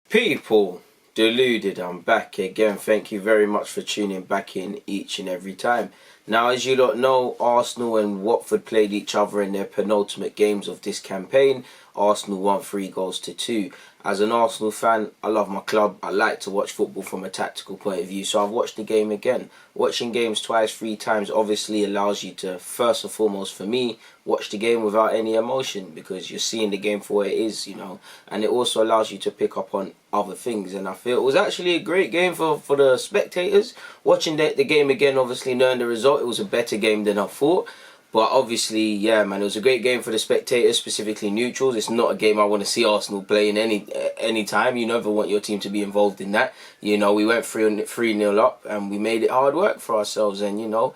People, Deluded, I'm back again. Thank you very much for tuning back in each and every time. Now, as you lot know, Arsenal and Watford played each other in their penultimate games of this campaign. Arsenal won 3-2. As an Arsenal fan, I love my club. I like to watch football from a tactical point of view, so I've watched the game again. Watching games twice, 3 times obviously allows you to, first and foremost for me, watch the game without any emotion, because you're seeing the game for what it is, you know, and it also allows you to pick up on other things. And I feel it was actually a great game for the spectators. Watching the game again, obviously knowing the result, it was a better game than I thought. But obviously, yeah, man, it was a great game for the spectators, specifically neutrals. It's not a game I want to see Arsenal playing any time. You never want your team to be involved in that. You know, we went 3-0 up and we made it hard work for ourselves. And, you know,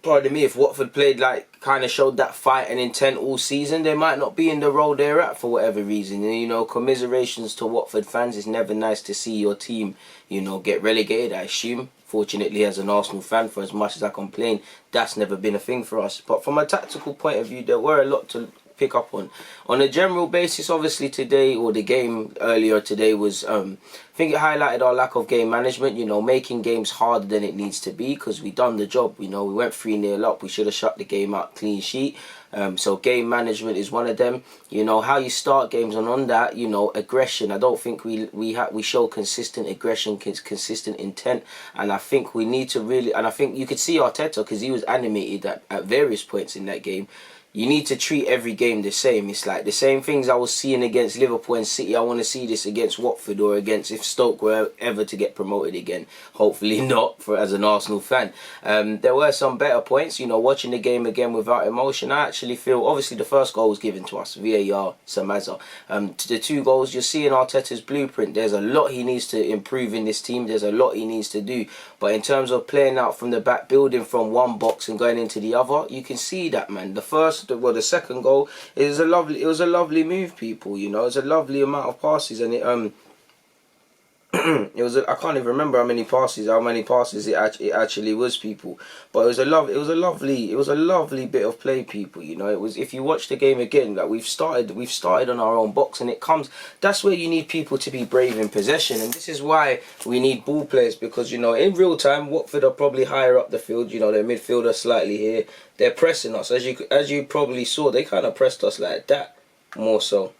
pardon me, if Watford played kind of showed that fight and intent all season, they might not be in the role they're at for whatever reason. And, you know, commiserations to Watford fans. It's never nice to see your team, you know, get relegated, I assume. Fortunately, as an Arsenal fan, for as much as I complain, that's never been a thing for us. But from a tactical point of view, there were a lot to pick up on. On a general basis, obviously today, or the game earlier today was, I think it highlighted our lack of game management, you know, making games harder than it needs to be, because we done the job. You know, we went 3-0 up, we should have shut the game out clean sheet. So game management is one of them. You know, how you start games, and on that, you know, aggression. I don't think we show consistent aggression, consistent intent, and I think we need to really, and I think you could see Arteta, because he was animated at various points in that game. You need to treat every game the same. It's like the same things I was seeing against Liverpool and City. I want to see this against Watford, or against, if Stoke were ever to get promoted again. Hopefully not, for as an Arsenal fan. There were some better points. You know, watching the game again without emotion, I actually feel, obviously the first goal was given to us, VAR, Samaza. To the 2 goals, you're seeing Arteta's blueprint. There's a lot he needs to improve in this team. There's a lot he needs to do. But in terms of playing out from the back, building from one box and going into the other, you can see that, man. The second goal is it was a lovely move, people. You know, it's a lovely amount of passes, and I can't even remember how many passes it actually was, people. But it was a lovely bit of play, people. You know, it was, if you watch the game again, like we've started on our own box, and that's where you need people to be brave in possession, and this is why we need ball players, because, you know, in real time Watford are probably higher up the field. You know, their midfielder slightly here, they're pressing us, as you probably saw. They kind of pressed us like that, more so.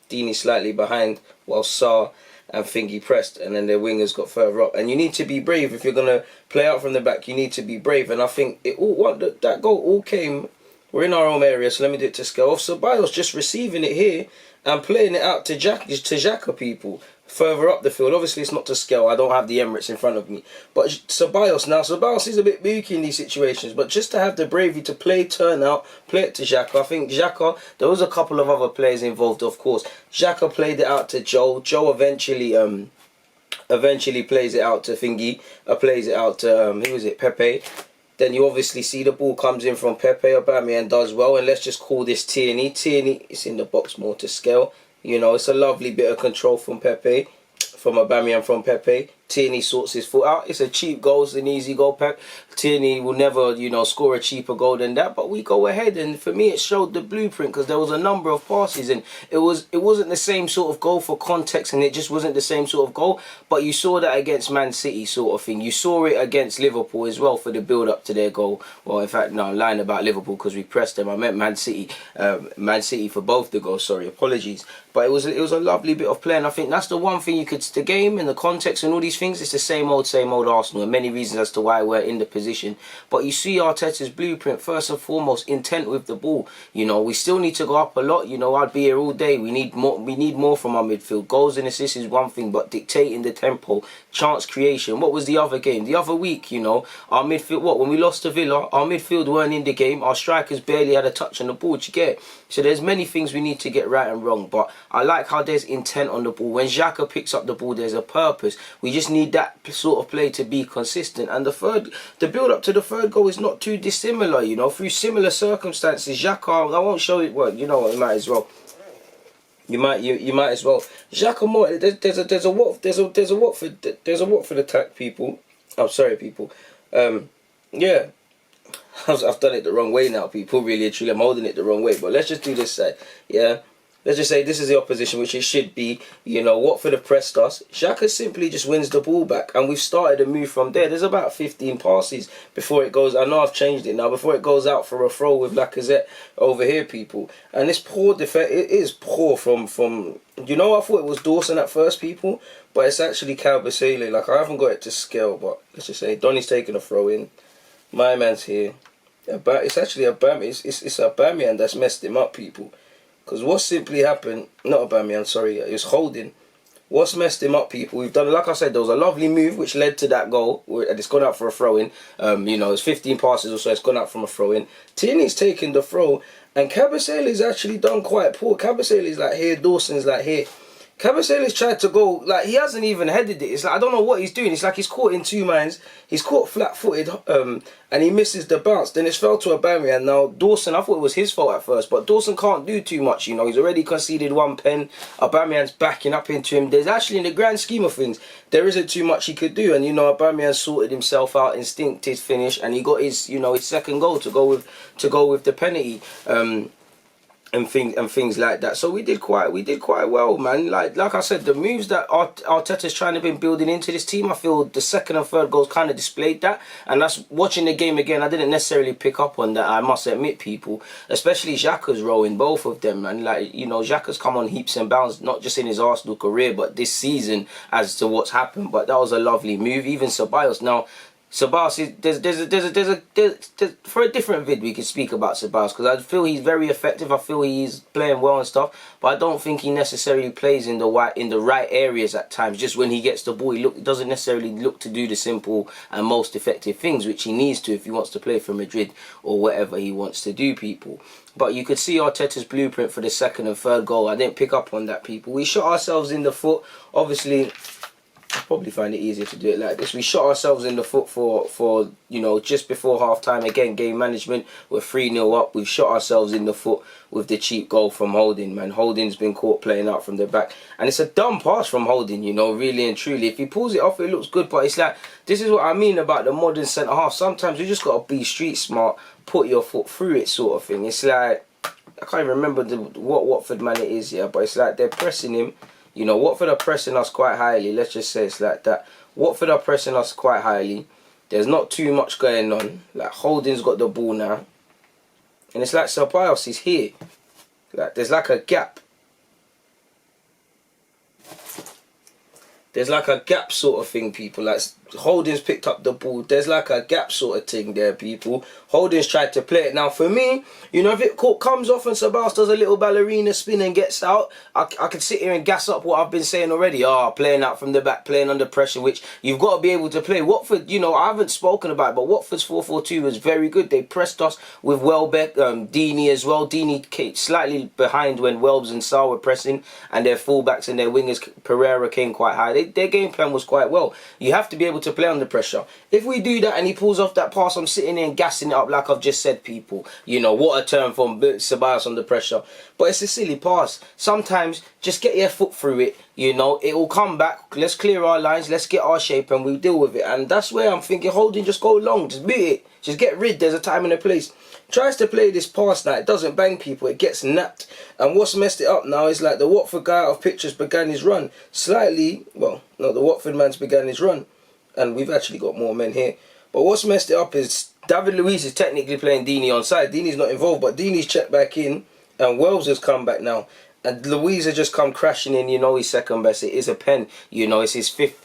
Deeney slightly behind while Sarr and Thingy pressed, and then their wingers got further up. And you need to be brave if you're gonna play out from the back. You need to be brave, and I think that goal all came. We're in our own area, so let me do it to scale off. Ceballos just receiving it here and playing it out to Xhaka, people, further up the field. Obviously, it's not to scale. I don't have the Emirates in front of me. But Ceballos is a bit booky in these situations. But just to have the bravery to turn out, play it to Xhaka. I think Xhaka, there was a couple of other players involved, of course. Xhaka played it out to Joe. Joe eventually plays it out to Thingy. Plays it out to, who was it, Pepe. Then you obviously see the ball comes in from Pepe. Aubameyang does well. And let's just call this Tierney. Tierney, it's in the box more to scale. You know, it's a lovely bit of control from Pepe, from Aubameyang, from Pepe. Tierney sorts his foot out. It's a cheap goal. It's an easy goal. Tierney will never, you know, score a cheaper goal than that. But we go ahead, and for me, it showed the blueprint, because there was a number of passes, and it wasn't the same sort of goal for context, and it just wasn't the same sort of goal. But you saw that against Man City, sort of thing. You saw it against Liverpool as well, for the build up to their goal. Well, in fact, no, I'm lying about Liverpool because we pressed them. I meant Man City. Man City for both the goals. Sorry, apologies. But it was a lovely bit of play, and I think that's the one thing the game and the context and all these things, it's the same old Arsenal, and many reasons as to why we're in the position. But you see Arteta's blueprint, first and foremost, intent with the ball. You know, we still need to go up a lot. You know, I'd be here all day. We need more from our midfield. Goals and assists is one thing, but dictating the tempo, chance creation. What was the other game? The other week, you know, our midfield, when we lost to Villa, our midfield weren't in the game. Our strikers barely had a touch on the ball. Do you get it? So there's many things we need to get right and wrong, but I like how there's intent on the ball. When Xhaka picks up the ball, there's a purpose. We just need that sort of play to be consistent. And the build up to the third goal is not too dissimilar, you know, through similar circumstances. Xhaka, I won't show it. Well, you know what, you might as well. You might as well. Xhaka more. There's a Watford attack, people. I'm sorry, people. Yeah. I've done it the wrong way now, people. Really and truly, I'm holding it the wrong way. But let's just do this side. Yeah. let's just say this is the opposition, which it should be. You know, Watford have pressed us. Xhaka simply just wins the ball back, and we've started a move from there. There's about 15 passes before it goes. I know I've changed it now. Before it goes out for a throw with Lacazette over here, people. And this poor defense, it is poor from. You know, I thought it was Dawson at first, people, but it's actually Calvert-Lewin. Like, I haven't got it to scale, but let's just say Donny's taking a throw in. My man's here. It's actually a Aubameyang that's messed him up, people. Because what simply happened, not Aubameyang, sorry, it was Holding. What's messed him up, people? We've done, like I said, there was a lovely move which led to that goal, and it's gone out for a throw-in. You know, it's 15 passes or so, it's gone out from a throw-in. Tierney's taken the throw, and Cabasele's actually done quite poor. Cabasele's like here, Dawson's like here. Cabasele's tried to go, like, he hasn't even headed it. It's like, I don't know what he's doing. It's like he's caught in two minds. He's caught flat-footed, and he misses the bounce. Then it's fell to Aubameyang. Now, Dawson, I thought it was his fault at first, but Dawson can't do too much, you know. He's already conceded one pen. Aubameyang's backing up into him. There's actually, in the grand scheme of things, there isn't too much he could do. And, you know, Aubameyang sorted himself out, instincted finish, and he got his, you know, his second goal to go with the penalty. And things like that. So we did quite well, man. Like I said, the moves that Arteta's trying to been building into this team, I feel the second and third goals kind of displayed that. And that's watching the game again. I didn't necessarily pick up on that, I must admit, people. Especially Xhaka's role in both of them, man. Like, you know, Xhaka's come on heaps and bounds, not just in his Arsenal career, but this season as to what's happened. But that was a lovely move. Even Ceballos now. Ceballos, for a different vid we could speak about Ceballos, because I feel he's very effective. I feel he's playing well and stuff, but I don't think he necessarily plays in the right areas at times. Just when he gets the ball, he doesn't necessarily look to do the simple and most effective things which he needs to if he wants to play for Madrid or whatever he wants to do, people. But you could see Arteta's blueprint for the second and third goal. I didn't pick up on that, people. We shot ourselves in the foot. Obviously, probably find it easier to do it like this. We shot ourselves in the foot for you know, just before half time. Again, game management. We're 3-0 up. We've shot ourselves in the foot with the cheap goal from Holding, man. Holding's been caught playing out from the back, and it's a dumb pass from Holding, you know, really and truly. If he pulls it off, it looks good, but it's like, this is what I mean about the modern centre half. Sometimes you just got to be street smart, put your foot through it, sort of thing. It's like, I can't even remember what Watford man it is, yeah, but it's like they're pressing him. You know, Watford are pressing us quite highly. Let's just say it's like that. Watford are pressing us quite highly. There's not too much going on. Like, Holding's got the ball now. And it's like Ceballos is here. Like, there's like a gap. There's like a gap sort of thing, people. Like, Holding's picked up the ball. There's like a gap sort of thing there, people. Holding's tried to play it. Now, for me, you know, if it comes off and Ceballos does a little ballerina spin and gets out, I could sit here and gas up what I've been saying already. Playing out from the back, playing under pressure, which you've got to be able to play. Watford, you know, I haven't spoken about it, but Watford's 4-4-2 was very good. They pressed us with Welbeck, Deeney as well. Deeney came slightly behind when Welbs and Sarr were pressing, and their fullbacks and their wingers, Pereira, came quite high. Their game plan was quite well. You have to be able to play under pressure. If we do that and he pulls off that pass, I'm sitting there and gassing it up like I've just said, people. You know, what a turn from Ceballos under pressure. But it's a silly pass. Sometimes just get your foot through it. You know, it will come back. Let's clear our lines. Let's get our shape and we'll deal with it. And that's where I'm thinking, Holding, just go long. Just beat it. Just get rid. There's a time and a place. Tries to play this pass now. It doesn't bang, people. It gets napped. And what's messed it up now is like the Watford guy out of pictures began his run. Slightly, well, no, the Watford man's began his run. And we've actually got more men here. But what's messed it up is David Luiz is technically playing Deeney on side. Deeney's not involved, but Deeney's checked back in. And Wells has come back now. And Luiz has just come crashing in, you know, he's second best. It is a pen, you know, it's his fifth,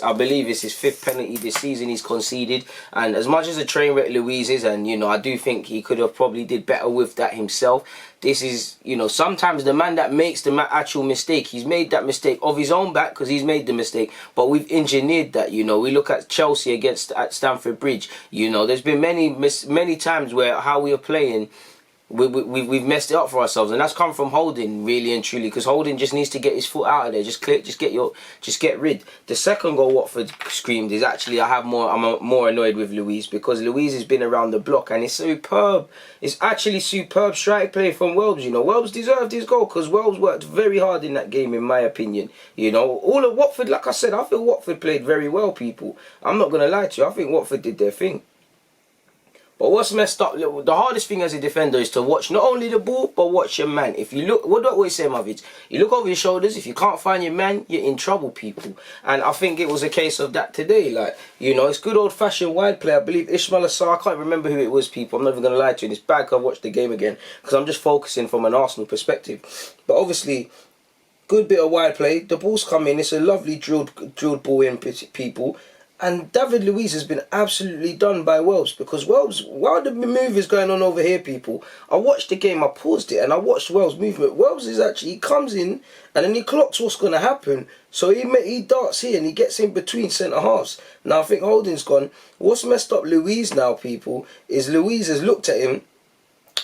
I believe it's his fifth penalty this season he's conceded. And as much as a train wreck Luiz is, and, you know, I do think he could have probably did better with that himself. This is, you know, sometimes the man that makes the actual mistake, he's made that mistake of his own back because he's made the mistake. But we've engineered that, you know. We look at Chelsea at Stamford Bridge, you know. There's been many times where how we are playing, we've messed it up for ourselves, and that's come from Holding, really and truly, because Holding just needs to get his foot out of there. Just get rid. The second goal Watford screamed is actually I'm more annoyed with Luiz, because Luiz has been around the block and it's superb. It's actually superb strike play from Welbs. You know, Welbs deserved his goal because Welbs worked very hard in that game, in my opinion. You know, all of Watford, like I said, I feel Watford played very well, people. I'm not gonna lie to you. I think Watford did their thing. But what's messed up, the hardest thing as a defender is to watch not only the ball, but watch your man. If you look, what do I always say, my vids? You look over your shoulders, if you can't find your man, you're in trouble, people. And I think it was a case of that today. Like, you know, it's good old-fashioned wide play. I believe Ismail Assar, I can't remember who it was, people. I'm not even going to lie to you. It's bad I've watched the game again, because I'm just focusing from an Arsenal perspective. But obviously, good bit of wide play. The ball's come in. It's a lovely drilled ball in, people. And David Luiz has been absolutely done by Wells, because Wells, while the move is going on over here, people, I watched the game, I paused it, and I watched Wells' movement. Wells is actually, he comes in, and then he clocks what's going to happen. So he darts here, and he gets in between centre-halves. Now, I think Holding's gone. What's messed up Luiz now, people, is Luiz has looked at him.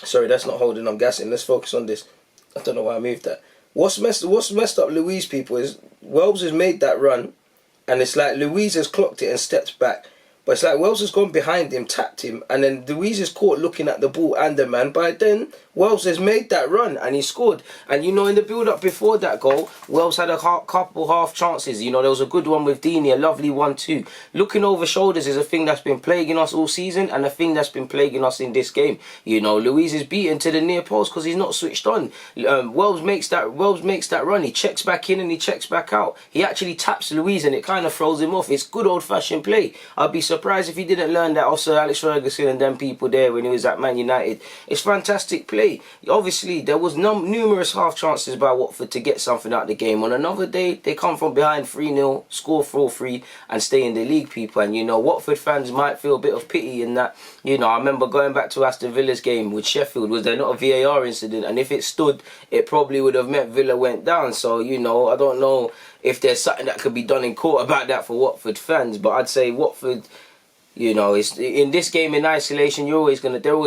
Sorry, that's not Holding, I'm gassing. Let's focus on this. I don't know why I moved that. What's messed up Luiz, people, is Wells has made that run. And it's like Luiz has clocked it and stepped back. But it's like Wells has gone behind him, tapped him, and then Luiz is caught looking at the ball and the man. But then Wells has made that run and he scored. And you know, in the build-up before that goal, Wells had a couple half chances. You know, there was a good one with Dini, a lovely one too. Looking over shoulders is a thing that's been plaguing us all season, and a thing that's been plaguing us in this game. You know, Luiz is beaten to the near post because he's not switched on. Wells makes that run. He checks back in and he checks back out. He actually taps Luiz and it kind of throws him off. It's good old-fashioned play. I'd be surprised if he didn't learn that off Sir Alex Ferguson and them people there when he was at Man United. It's fantastic play. Obviously, there was numerous half chances by Watford to get something out of the game. On another day, they come from behind 3-0, score 4-3 and stay in the league, people. And, you know, Watford fans might feel a bit of pity in that. You know, I remember going back to Aston Villa's game with Sheffield. Was there not a VAR incident? And if it stood, it probably would have meant Villa went down. So, you know, I don't know if there's something that could be done in court about that for Watford fans. But I'd say Watford, you know, it's in this game in isolation. They're always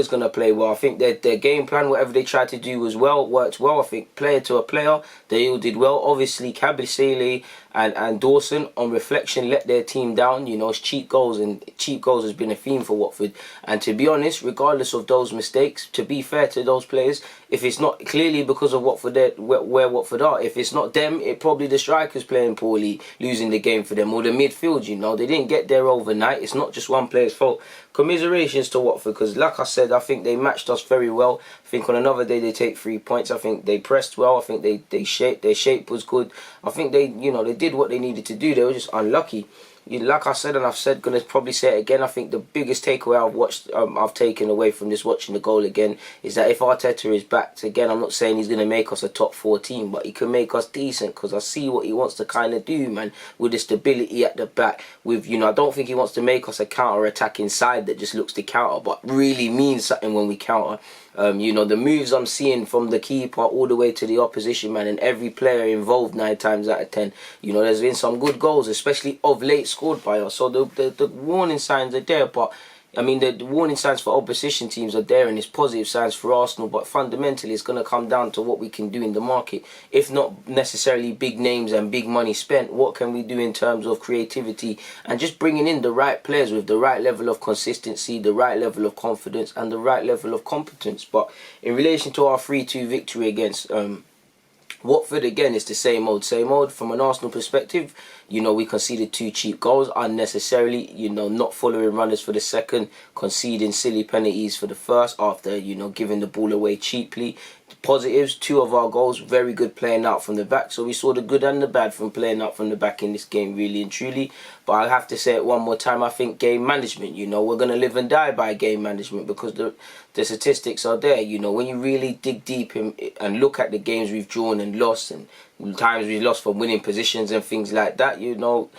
gonna play well. I think their game plan, whatever they tried to do, worked well. I think player to a player, they all did well. Obviously, Kabasele and Dawson, on reflection, let their team down. You know, it's cheap goals, and cheap goals has been a theme for Watford. And to be honest, regardless of those mistakes, to be fair to those players, if it's not clearly because of Watford, where Watford are, if it's not them, it probably the strikers playing poorly, losing the game for them, or the midfield. You know, they didn't get there overnight. It's not just one player's fault. Commiserations to Watford, because like I said, I think they matched us very well. I think on another day they take 3 points. I think they pressed well. I think their shape was good. I think they did what they needed to do. They were just unlucky. Like I said, and I've said, gonna probably say it again, I think the biggest takeaway I've taken away from this watching the goal again is that if Arteta is backed again, I'm not saying he's gonna make us a top 4 team, but he can make us decent, because I see what he wants to kind of do, man, with the stability at the back. With, you know, I don't think he wants to make us a counter-attacking side that just looks to counter, but really means something when we counter. You know, the moves I'm seeing from the keeper all the way to the opposition, man, and every player involved 9 times out of 10. You know, there's been some good goals, especially of late, scored by us. So the warning signs are there, but I mean, the warning signs for opposition teams are there, and it's positive signs for Arsenal. But fundamentally, it's going to come down to what we can do in the market. If not necessarily big names and big money spent, what can we do in terms of creativity and just bringing in the right players with the right level of consistency, the right level of confidence, and the right level of competence. But in relation to our 3-2 victory against Watford, again, it's the same old, same old. From an Arsenal perspective, you know, we conceded 2 cheap goals unnecessarily, you know, not following runners for the second, conceding silly penalties for the first after, you know, giving the ball away cheaply. Positives, 2 of our goals, very good playing out from the back. So we saw the good and the bad from playing out from the back in this game, really and truly. But I have to say it one more time, I think game management, you know, we're going to live and die by game management, because the statistics are there. You know, when you really dig deep and look at the games we've drawn and lost, and times we've lost from winning positions and things like that, you know,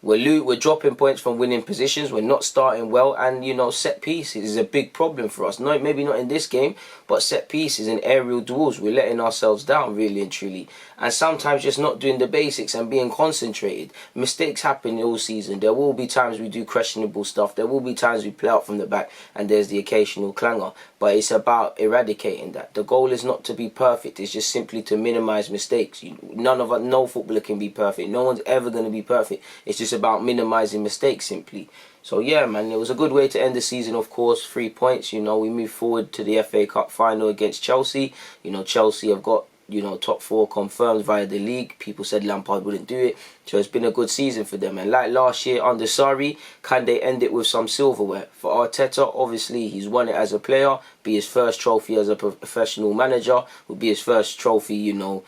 we're dropping points from winning positions. We're not starting well, and you know, set pieces is a big problem for us. No, maybe not in this game, but set pieces and aerial duels, we're letting ourselves down, really and truly. And sometimes just not doing the basics and being concentrated. Mistakes happen all season. There will be times we do questionable stuff. There will be times we play out from the back, and there's the occasional clanger. But it's about eradicating that. The goal is not to be perfect. It's just simply to minimize mistakes. No footballer can be perfect. No one's ever going to be perfect. It's just about minimizing mistakes simply. So yeah, man, it was a good way to end the season, of course. 3 points, you know, we move forward to the FA Cup final against Chelsea. You know, Chelsea have got you know, top 4 confirmed via the league. People said Lampard wouldn't do it. So it's been a good season for them. And like last year under Sarri, can they end it with some silverware? For Arteta, obviously, he's won it as a player. Be his first trophy as a professional manager. Would be his first trophy, you know,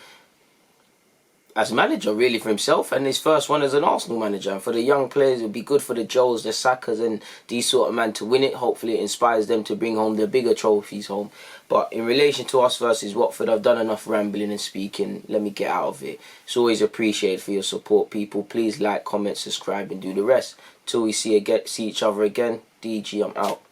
as manager really for himself, and his first one as an Arsenal manager. And for the young players, it would be good for the Joes, the Sakas and these sort of men to win it. Hopefully it inspires them to bring home the bigger trophies home. But in relation to us versus Watford, I've done enough rambling and speaking. Let me get out of it. It's always appreciated for your support, people. Please like, comment, subscribe and do the rest. Till we see each other again, DG, I'm out.